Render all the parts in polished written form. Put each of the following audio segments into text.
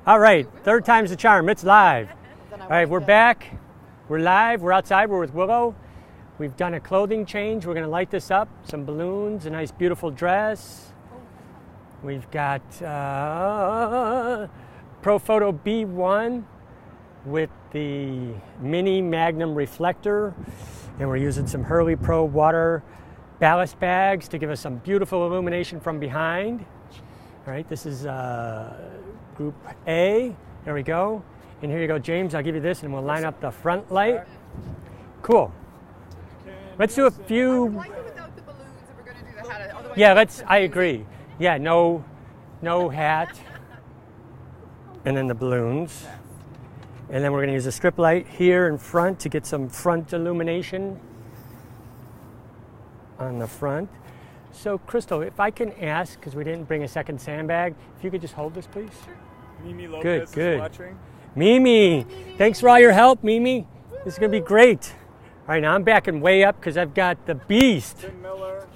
All right, third time's the charm. It's live. All right, we're back. We're live. We're outside. We're with Willow. We've done a clothing change. We're going to light this up. Some balloons, a nice, beautiful dress. We've got Profoto B1 with the mini Magnum reflector. And we're using some Hurley Pro water ballast bags to give us some beautiful illumination from behind. All right, this is Group A. There we go. And here you go, James. I'll give you this, and we'll line up the front light. Cool. Let's do a few. I would like it without the balloons if we're going to do the hat. Otherwise, Yeah, let's. I agree. Yeah, no hat, and then the balloons, and then we're going to use a strip light here in front to get some front illumination on the front. So, Crystal, if I can ask, because we didn't bring a second sandbag, if you could just hold this, please. Sure. Mimi Lopez is watching. Mimi, thanks for all your help, Mimi. This is going to be great. All right, now I'm backing way up because I've got the beast. Tim Miller.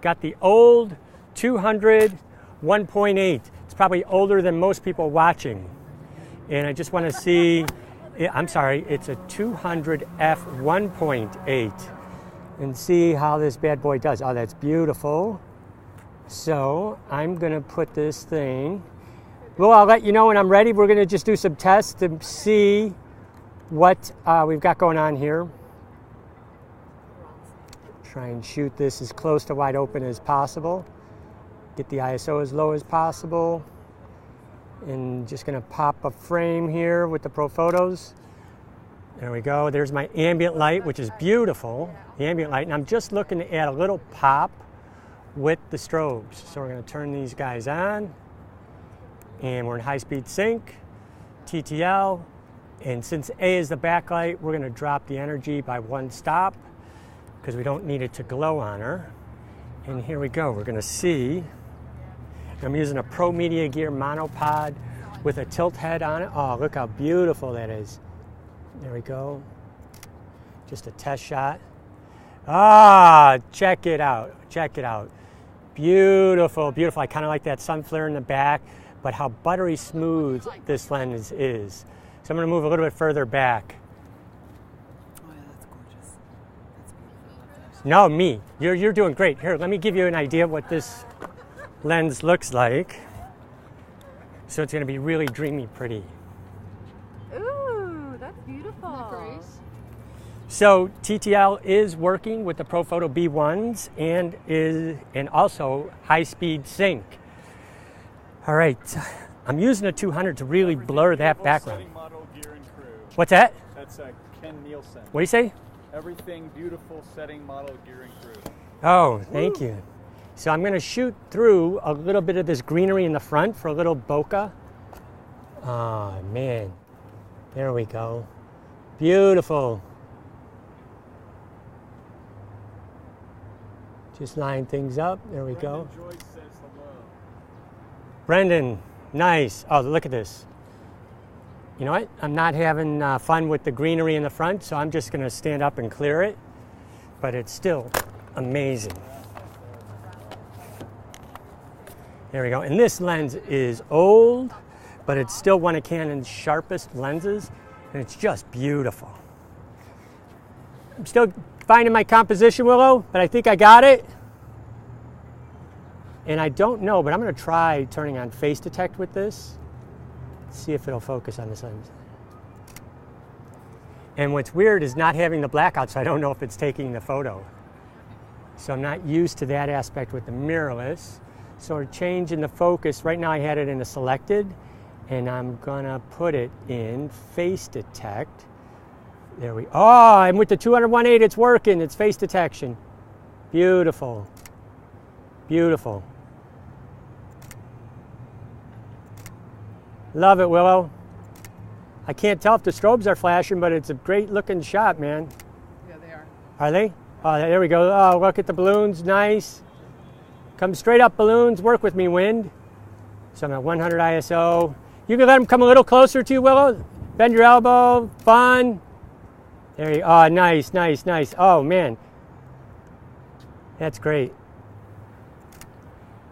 Got the old 200 1.8. It's probably older than most people watching. And I just want to see, I'm sorry, it's a 200 F 1.8. And see how this bad boy does. Oh, that's beautiful. So I'm going to put this thing. Well, I'll let you know when I'm ready. We're going to just do some tests to see what we've got going on here. Try and shoot this as close to wide open as possible. Get the ISO as low as possible. And just going to pop a frame here with the Profotos. There we go. There's my ambient light, which is beautiful. The ambient light. And I'm just looking to add a little pop with the strobes. So we're going to turn these guys on. And we're in high-speed sync, TTL. And since A is the backlight, we're going to drop the energy by 1 stop because we don't need it to glow on her. And here we go. We're going to see. I'm using a ProMediaGear monopod with a tilt head on it. Oh, look how beautiful that is. There we go. Just a test shot. Ah, check it out. Check it out. Beautiful, beautiful. I kind of like that sun flare in the back, but how buttery smooth this lens is. So I'm going to move a little bit further back. Oh, yeah, that's gorgeous. That's beautiful. No, me. You're doing great. Here, let me give you an idea of what this lens looks like. So it's going to be really dreamy pretty. Ooh, that's beautiful. Isn't that great? So TTL is working with the Profoto B1s and also high-speed sync. All right, I'm using a 200 to really blur that background. Setting model, gear, and crew. What's that? That's Ken Nielsen. What do you say? Everything beautiful, setting model, gear, and crew. Oh, thank you. So I'm going to shoot through a little bit of this greenery in the front for a little bokeh. Oh, man. There we go. Beautiful. Just line things up. There we go. Joyce says hello. Brendan, nice. Oh, look at this. You know what? I'm not having fun with the greenery in the front, so I'm just going to stand up and clear it. But it's still amazing. There we go. And this lens is old, but it's still one of Canon's sharpest lenses, and it's just beautiful. I'm still finding my composition, Willow, but I think I got it. And I don't know, but I'm going to try turning on face detect with this. See if it'll focus on this lens. And what's weird is not having the blackout, so I don't know if it's taking the photo. So I'm not used to that aspect with the mirrorless. So we're changing the focus. Right now I had it in a selected, and I'm going to put it in face detect. There we go. Oh, and with the 201.8, it's working. It's face detection. Beautiful. Beautiful. Love it, Willow. I can't tell if the strobes are flashing, but it's a great looking shot, man. Yeah, they are. Are they? Oh, there we go. Oh, look at the balloons. Nice. Come straight up, balloons. Work with me, wind. So I'm at 100 ISO. You can let them come a little closer to you, Willow. Bend your elbow. Fun. There you go. Oh, nice, nice, nice. Oh, man. That's great.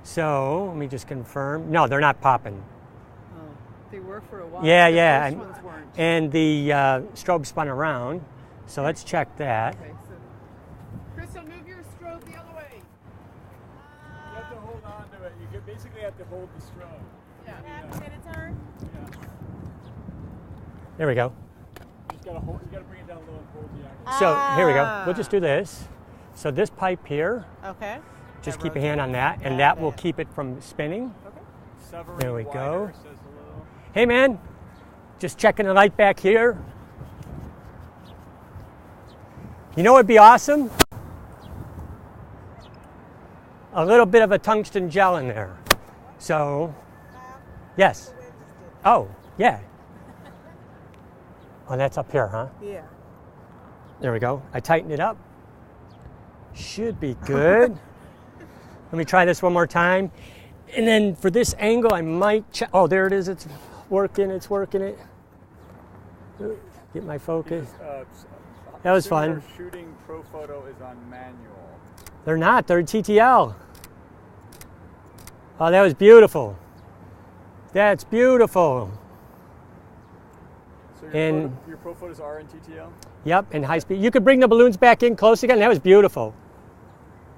So let me just confirm. No, they're not popping. They were for a while. Yeah, The yeah. first ones weren't. And the strobe spun around. So let's check that. Okay, so Crystal, move your strobe the other way. You have to hold on to it. You basically have to hold the strobe. Yeah. Yeah. There we go. You just gotta hold. You gotta bring it down low and hold the action. So here we go. We'll just do this. So this pipe here, Okay. just keep a hand on that, and that will keep it from spinning. Severine There we Wider go. says hello. Hey man, just checking the light back here. You know what'd be awesome? A little bit of a tungsten gel in there. So, yes. Oh, yeah. Oh, that's up here, huh? Yeah. There we go. I tightened it up. Should be good. Let me try this one more time. And then for this angle, I might check. Oh, there it is. It's working. It's working it. Get my focus. That was fun. Our shooting Profoto is on manual. They're not. They're TTL. Oh, that was beautiful. That's beautiful. So And- your Profotos are in TTL? Yep, and high speed. You could bring the balloons back in close again. That was beautiful.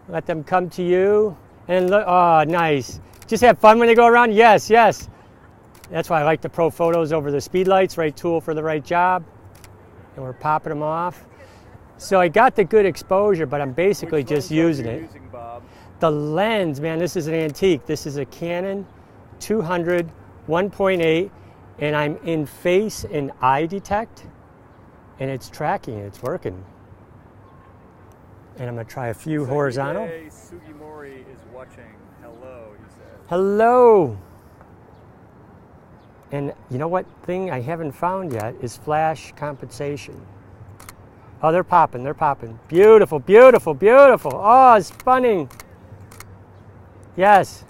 Let them come to you. And look, oh, nice. Just have fun when they go around? Yes, yes. That's why I like the Profotos over the speed lights. Right tool for the right job. And we're popping them off. So I got the good exposure, but I'm basically Which just lens are using you it. using, Bob? The lens, man, this is an antique. This is a Canon 200 1.8, and I'm in face and eye detect, and it's tracking, it's working. And I'm gonna try a few horizontal. Today, Sugimori is watching. Hello, he says. Hello. And you know what thing I haven't found yet is flash compensation. Oh, they're popping, they're popping. Beautiful, beautiful, beautiful. Oh, it's spinning. Yes.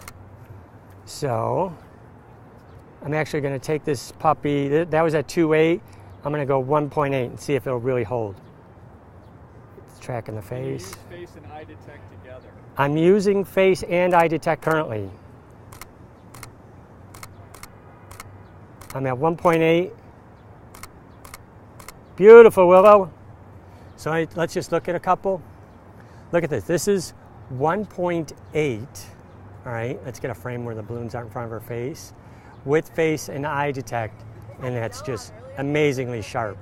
So, I'm actually going to take this puppy. That was at 2.8. I'm going to go 1.8 and see if it'll really hold. It's tracking the You face. use face and eye detect together. I'm using face and eye detect currently. I'm at 1.8. Beautiful, Willow. So let's just look at a couple. Look at this. This is 1.8. All right, let's get a frame where the balloons aren't in front of her face. With face and eye detect, and that's just amazingly sharp.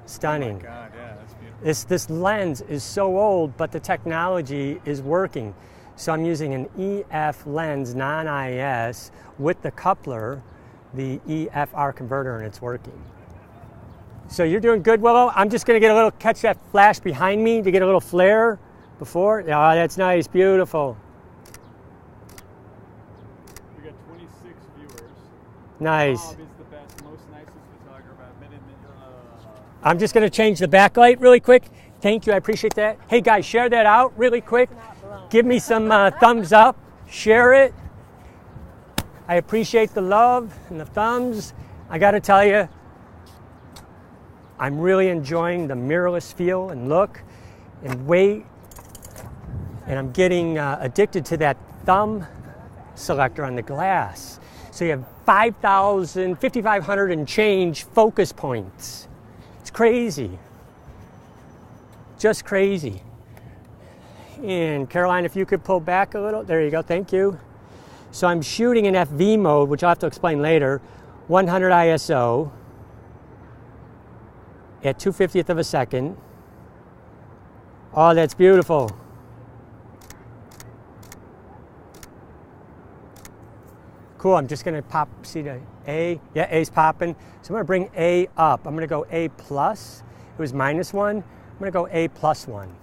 Stunning. God, yeah, that's beautiful. This lens is so old, but the technology is working. So I'm using an EF lens, non-IS, with the coupler, the EFR converter, and it's working. So you're doing good, Willow. I'm just going to catch that flash behind me to get a little flare before. Oh, that's nice, beautiful. We got 26 viewers. Nice. Bob is the best, most nicest photographer I've been in. I'm just going to change the backlight really quick. Thank you, I appreciate that. Hey guys, share that out really quick. Give me some thumbs up, share it. I appreciate the love and the thumbs. I got to tell you, I'm really enjoying the mirrorless feel and look and weight. And I'm getting addicted to that thumb selector on the glass. So you have 5,500 and change focus points. It's crazy. Just crazy. And Caroline, if you could pull back a little. There you go, thank you. So I'm shooting in FV mode, which I'll have to explain later, 100 ISO at 2/50th of a second. Oh, that's beautiful. Cool, I'm just gonna see the A. Yeah, A's popping. So I'm gonna bring A up. I'm gonna go A plus. It was -1. I'm gonna go A plus 1.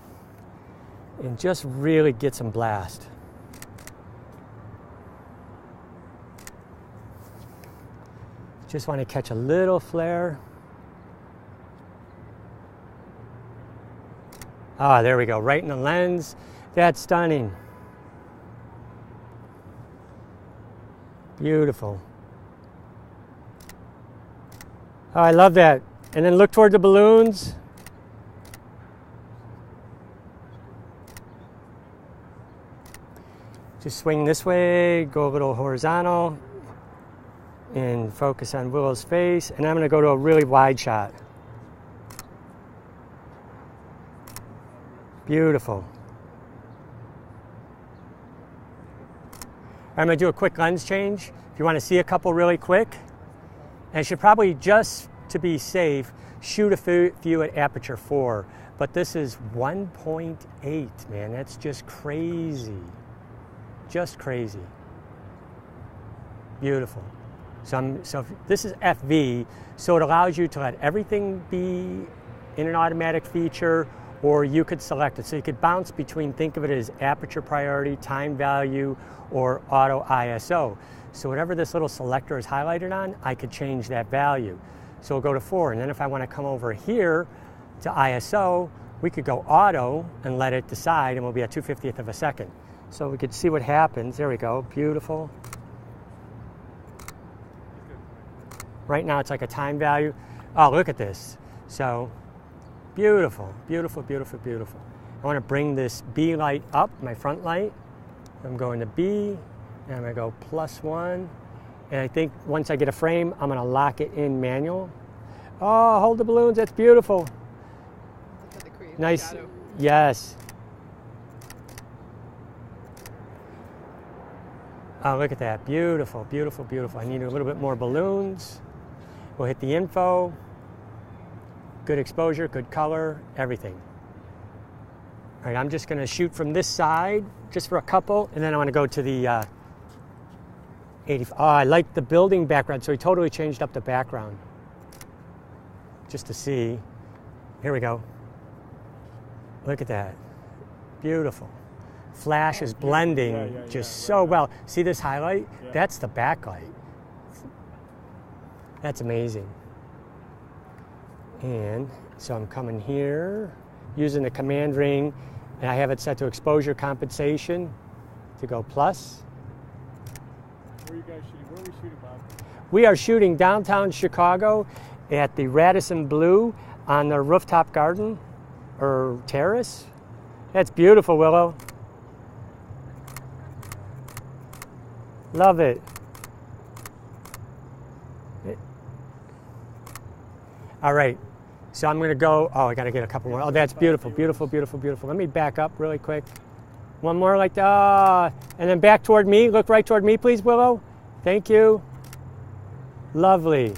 And just really get some blast. Just want to catch a little flare. Ah, there we go, right in the lens. That's stunning. Beautiful. Oh, I love that. And then look toward the balloons. Just swing this way, go a little horizontal. and focus on Willow's face, and I'm going to go to a really wide shot. Beautiful. I'm going to do a quick lens change. If you want to see a couple really quick, and I should probably, just to be safe, shoot a few at aperture 4, but this is 1.8, man. That's just crazy. Just crazy. Beautiful. So this is FV, so it allows you to let everything be in an automatic feature, or you could select it. So you could bounce between, think of it as aperture priority, time value, or auto ISO. So whatever this little selector is highlighted on, I could change that value. So we'll go to 4, and then if I want to come over here to ISO, we could go auto and let it decide, and we'll be at 2/50th of a second. So we could see what happens. There we go, beautiful. Right now it's like a time value. Oh, look at this. So beautiful, beautiful, beautiful, beautiful. I want to bring this B light up, my front light. I'm going to B, and I'm going to go +1. And I think once I get a frame, I'm going to lock it in manual. Oh, hold the balloons, that's beautiful. Nice, yes. Oh, look at that, beautiful, beautiful, beautiful. I need a little bit more balloons. We'll hit the info. Good exposure, good color, everything. All right, I'm just gonna shoot from this side, just for a couple, and then I wanna go to the 80. Oh, I like the building background, so he totally changed up the background. Just to see. Here we go. Look at that, beautiful. Flash is blending just so well. See this highlight? Yeah. That's the backlight. That's amazing. And so I'm coming here, using the command ring, and I have it set to exposure compensation to go plus. Where are you guys shooting? Where are we shooting, Bob? We are shooting downtown Chicago at the Radisson Blu on the rooftop garden or terrace. That's beautiful, Willow. Love it. All right, so I'm gonna go, oh, I gotta get a couple more. Oh, that's beautiful, beautiful, beautiful, beautiful. Let me back up really quick. One more like that, and then back toward me. Look right toward me, please, Willow. Thank you. Lovely.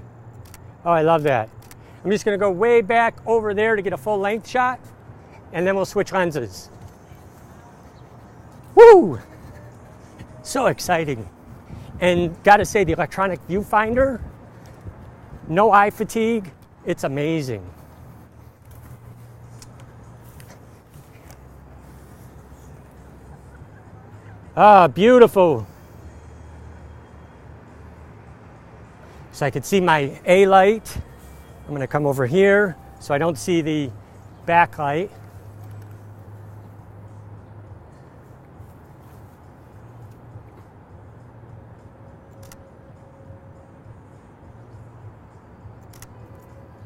Oh, I love that. I'm just gonna go way back over there to get a full length shot, and then we'll switch lenses. Woo! So exciting. And gotta say, the electronic viewfinder, no eye fatigue, it's amazing. Ah, beautiful. So I can see my A light. I'm gonna come over here so I don't see the backlight.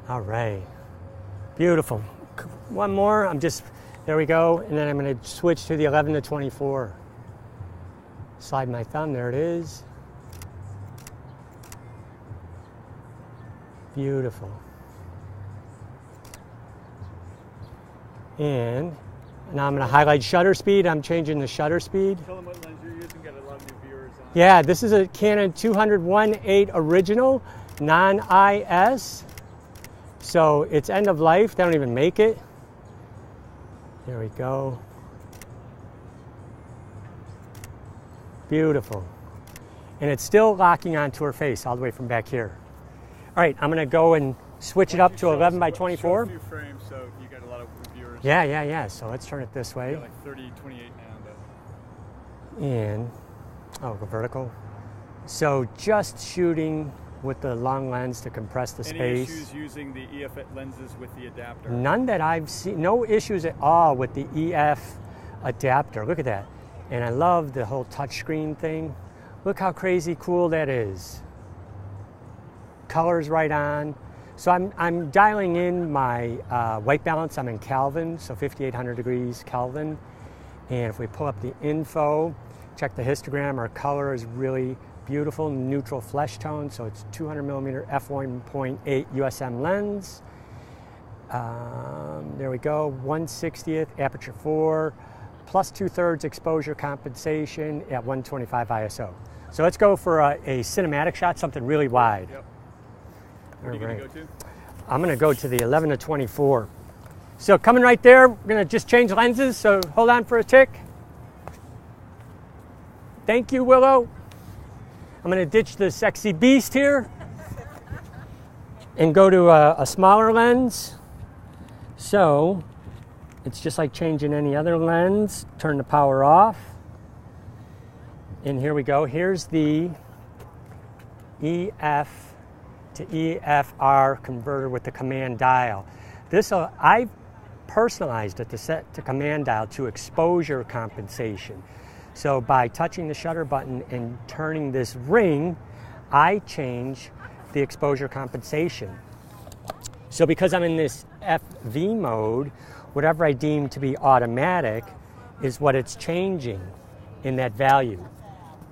All right, beautiful. One more, there we go, and then I'm gonna switch to the 11 to 24. Slide my thumb, there it is. Beautiful. And now I'm gonna highlight shutter speed. I'm changing the shutter speed. Tell them what lens you're using, got a lot of new viewers on. Yeah, this is a Canon 200-1.8 original, non-IS. So it's end of life, they don't even make it. There we go. Beautiful. And it's still locking onto her face all the way from back here. All right, I'm gonna go and switch it up to 11 by 24. New frame, so you got a lot of viewers. Yeah. So let's turn it this way. You got like 30, 28 now, but. And, oh, go vertical. So just shooting with the long lens to compress the space. Any issues using the EF lenses with the adapter? None that I've seen, no issues at all with the EF adapter. Look at that. And I love the whole touchscreen thing. Look how crazy cool that is. Colors right on. So I'm dialing in my white balance. I'm in Kelvin, so 5,800 degrees Kelvin. And if we pull up the info, check the histogram, our color is really beautiful neutral flesh tone, so it's 200 millimeter f1.8 USM lens. There we go, 1/60th aperture 4, plus 2/3 exposure compensation at 125 ISO. So let's go for a cinematic shot, something really wide. Yep. Where are you going to go to? I'm going to go to the 11 to 24. So coming right there, we're going to just change lenses, so hold on for a tick. Thank you, Willow. I'm going to ditch the sexy beast here and go to a smaller lens. So it's just like changing any other lens. Turn the power off. And here we go. Here's the EF to EFR converter with the command dial. This I've personalized it to set to command dial to exposure compensation. So by touching the shutter button and turning this ring, I change the exposure compensation. So because I'm in this FV mode, whatever I deem to be automatic is what it's changing in that value.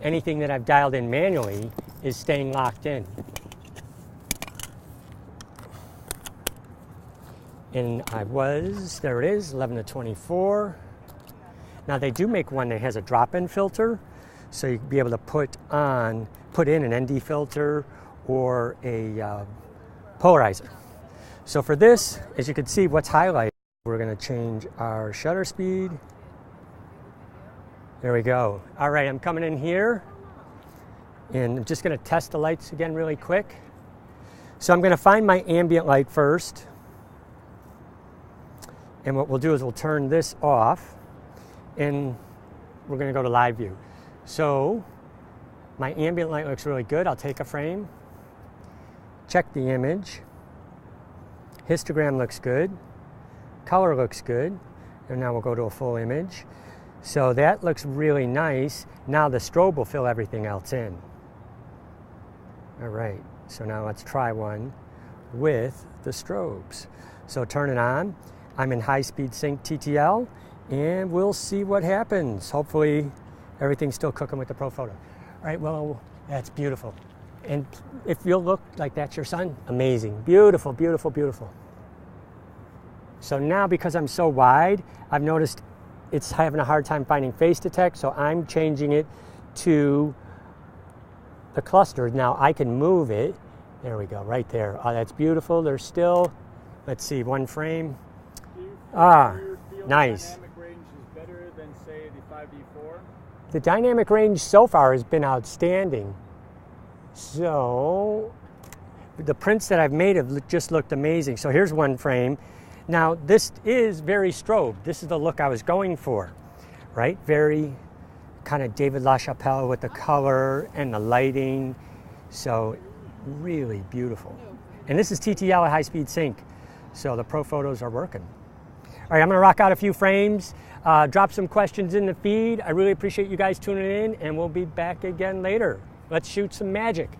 Anything that I've dialed in manually is staying locked in. And there it is, 11 to 24. Now they do make one that has a drop-in filter, so you'd be able to put in an ND filter or a polarizer. So for this, as you can see, what's highlighted, we're going to change our shutter speed. There we go. All right, I'm coming in here, and I'm just going to test the lights again really quick. So I'm going to find my ambient light first, and what we'll do is we'll turn this off, and we're going to go to live view. So my ambient light looks really good. I'll take a frame, check the image. Histogram looks good. Color looks good. And now we'll go to a full image. So that looks really nice. Now the strobe will fill everything else in. All right, so now let's try one with the strobes. So turn it on. I'm in high-speed sync TTL, and we'll see what happens. Hopefully everything's still cooking with the Profoto. All right, well, that's beautiful. And if you'll look like that's your son, amazing. Beautiful, beautiful, beautiful. So now because I'm so wide, I've noticed it's having a hard time finding face detect, so I'm changing it to the cluster. Now I can move it. There we go, right there. Oh, that's beautiful. There's still, let's see, one frame. Nice. The dynamic range is better than, say, the 5D4? The dynamic range so far has been outstanding. So the prints that I've made have just looked amazing. So here's one frame. Now this is very strobe. This is the look I was going for, right? Very kind of David LaChapelle with the color and the lighting. So really beautiful. And this is TTL at high speed sync. So the Profotos are working. All right, I'm gonna rock out a few frames, drop some questions in the feed. I really appreciate you guys tuning in, and we'll be back again later. Let's shoot some magic.